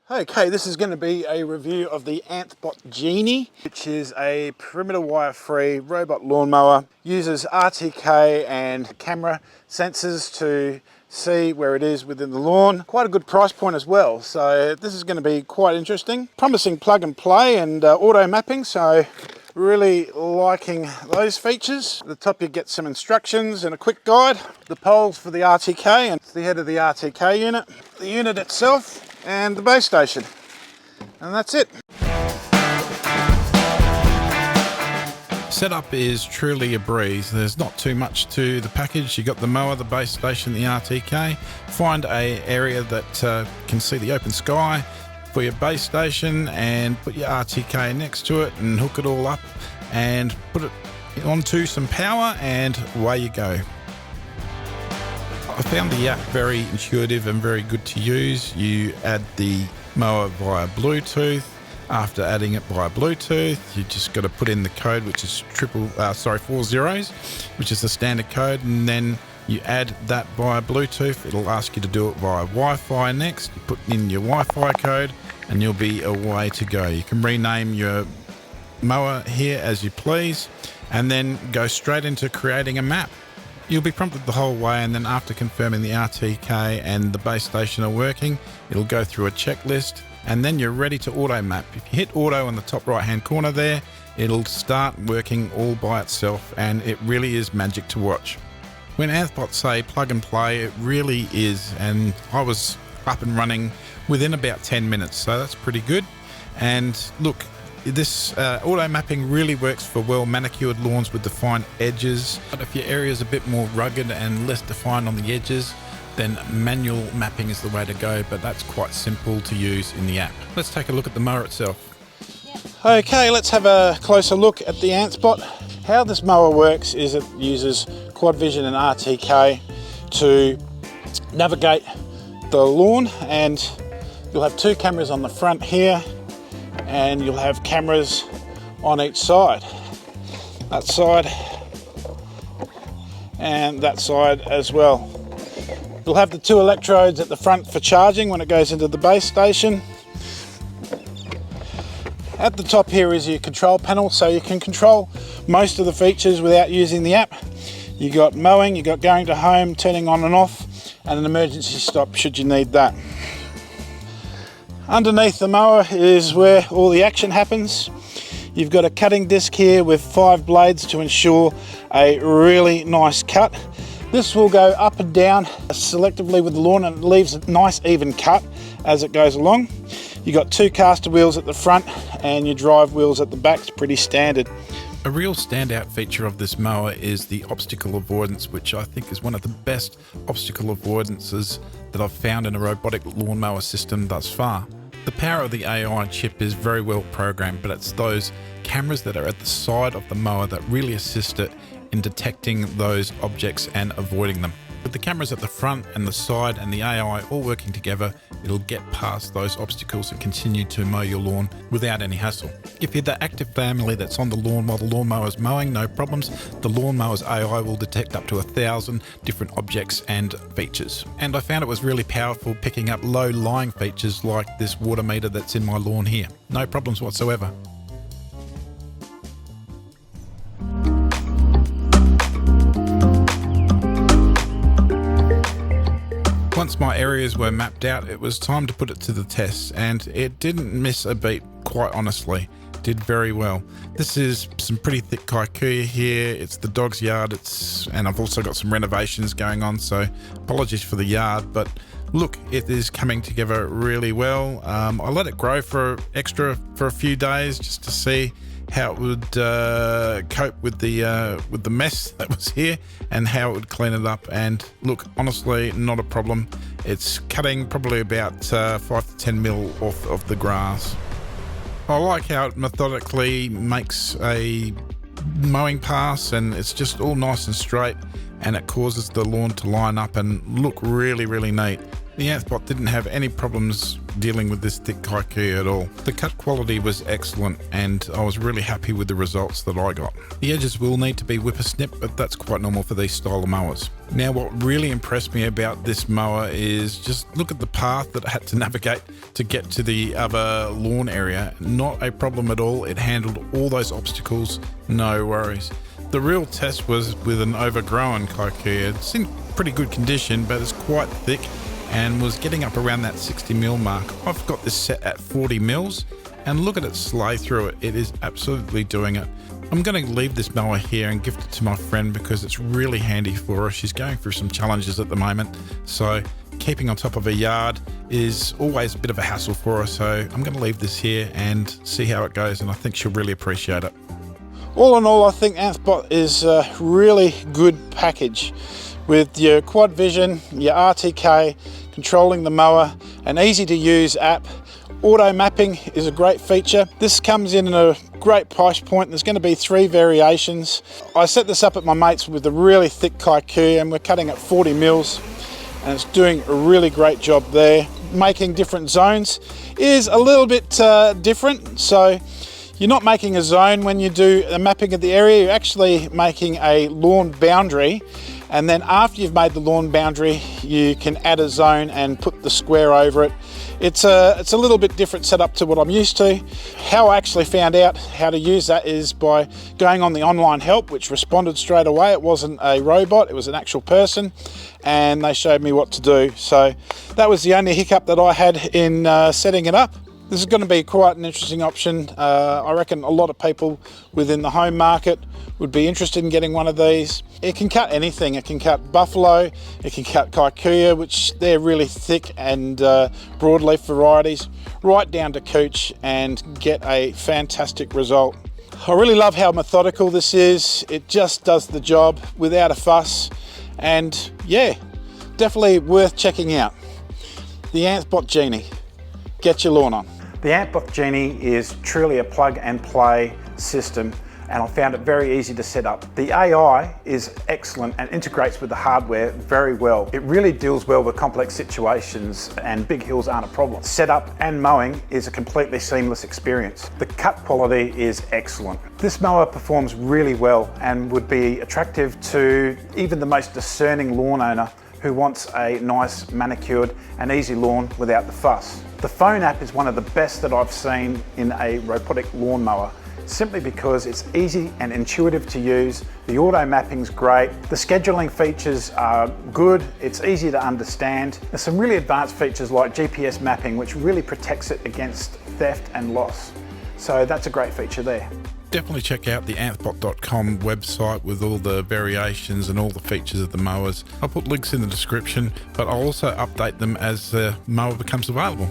Okay, this is going to be a review of the Anthbot Genie, which is a perimeter wire-free robot lawnmower. Uses RTK and camera sensors to see where it is within the lawn. Quite a good price point as well, so this is going to be quite interesting. Promising plug and play and auto mapping, so really liking those features. At the top you get some instructions and a quick guide. The poles for the RTK and the head of the RTK unit. The unit itself and the base station, and that's it. Setup is truly a breeze. There's not too much to the package. You got the mower, the base station, the RTK. Find a area that can see the open sky for your base station and put your RTK next to it and hook it all up and put it onto some power and away you go. I found the app very intuitive and very good to use. You add the mower via Bluetooth. After adding it via Bluetooth, you just got to put in the code, which is 4 zeros, which is the standard code, and then you add that via Bluetooth. It'll ask you to do it via Wi-Fi next. You put in your Wi-Fi code and you'll be away to go. You can rename your mower here as you please and then go straight into creating a map. You'll be prompted the whole way, and then after confirming the RTK and the base station are working, it'll go through a checklist and then you're ready to auto map. If you hit auto in the top right hand corner there, it'll start working all by itself, and it really is magic to watch. When Anthbot say plug and play, it really is, and I was up and running within about 10 minutes, so that's pretty good. And look, this auto mapping really works for well manicured lawns with defined edges. But if your area is a bit more rugged and less defined on the edges, then manual mapping is the way to go, but that's quite simple to use in the app. Let's take a look at the mower itself. Okay, let's have a closer look at the Anthbot. How this mower works is it uses quad vision and RTK to navigate the lawn, and you'll have two cameras on the front here and you'll have cameras on each side. That side and that side as well. You'll have the two electrodes at the front for charging when it goes into the base station. At the top here is your control panel, so you can control most of the features without using the app. You got mowing, you got going to home, turning on and off, and an emergency stop should you need that. Underneath the mower is where all the action happens. You've got a cutting disc here with 5 blades to ensure a really nice cut. This will go up and down selectively with the lawn, and it leaves a nice even cut as it goes along. You've got 2 caster wheels at the front and your drive wheels at the back. It's pretty standard. A real standout feature of this mower is the obstacle avoidance, which I think is one of the best obstacle avoidances that I've found in a robotic lawnmower system thus far. The power of the AI chip is very well programmed, but it's those cameras that are at the side of the mower that really assist it in detecting those objects and avoiding them. With the cameras at the front and the side and the AI all working together, it'll get past those obstacles and continue to mow your lawn without any hassle. If you're the active family that's on the lawn while the lawnmower's mowing, no problems. The lawnmower's AI will detect up to 1,000 different objects and features. And I found it was really powerful picking up low-lying features like this water meter that's in my lawn here. No problems whatsoever. Once my areas were mapped out, it was time to put it to the test, and it didn't miss a beat, quite honestly. It did very well. This is some pretty thick kikuyu here. It's the dog's yard, and I've also got some renovations going on, so apologies for the yard, but look, it is coming together really well. I let it grow for a few days just to see how it would cope with the mess that was here and how it would clean it up. And look, honestly, not a problem. It's cutting probably about 5 to 10 mil off of the grass. I like how it methodically makes a mowing pass, and it's just all nice and straight, and it causes the lawn to line up and look really, really neat. The Anthbot didn't have any problems dealing with this thick kaikui at all. The cut quality was excellent and I was really happy with the results that I got. The edges will need to be whippersnip, but that's quite normal for these style of mowers. Now what really impressed me about this mower is just look at the path that I had to navigate to get to the other lawn area. Not a problem at all. It handled all those obstacles, no worries. The real test was with an overgrown kaikui. It's in pretty good condition, but it's quite thick and was getting up around that 60mm mark. I've got this set at 40mm and look at it slay through it. It is absolutely doing it. I'm going to leave this mower here and gift it to my friend because it's really handy for her. She's going through some challenges at the moment, so keeping on top of her yard is always a bit of a hassle for her. So I'm going to leave this here and see how it goes, and I think she'll really appreciate it. All in all, I think Anthbot is a really good package with your quad vision, your RTK, controlling the mower, an easy to use app. Auto mapping is a great feature. This comes in a great price point. There's going to be 3 variations. I set this up at my mate's with a really thick kaikui and we're cutting at 40mm and it's doing a really great job there. Making different zones is a little bit different. So you're not making a zone when you do a mapping of the area, you're actually making a lawn boundary, and then after you've made the lawn boundary you can add a zone and put the square over it. It's a little bit different setup to what I'm used to. How I actually found out how to use that is by going on the online help, which responded straight away. It wasn't a robot, it was an actual person, and they showed me what to do. So that was the only hiccup that I had in setting it up. This is going to be quite an interesting option. I reckon a lot of people within the home market would be interested in getting one of these. It can cut anything. It can cut buffalo, it can cut kikuyu, which they're really thick and broadleaf varieties, right down to cooch, and get a fantastic result. I really love how methodical this is. It just does the job without a fuss, and yeah, definitely worth checking out. The Anthbot Genie. Get your lawn on. The Anthbot Genie is truly a plug and play system, and I found it very easy to set up. The AI is excellent and integrates with the hardware very well. It really deals well with complex situations and big hills aren't a problem. Setup and mowing is a completely seamless experience. The cut quality is excellent. This mower performs really well and would be attractive to even the most discerning lawn owner who wants a nice manicured and easy lawn without the fuss. The phone app is one of the best that I've seen in a robotic lawnmower, simply because it's easy and intuitive to use. The auto mapping's great. The scheduling features are good. It's easy to understand. There's some really advanced features like GPS mapping, which really protects it against theft and loss. So that's a great feature there. Definitely check out the anthbot.com website with all the variations and all the features of the mowers. I'll put links in the description, but I'll also update them as the mower becomes available.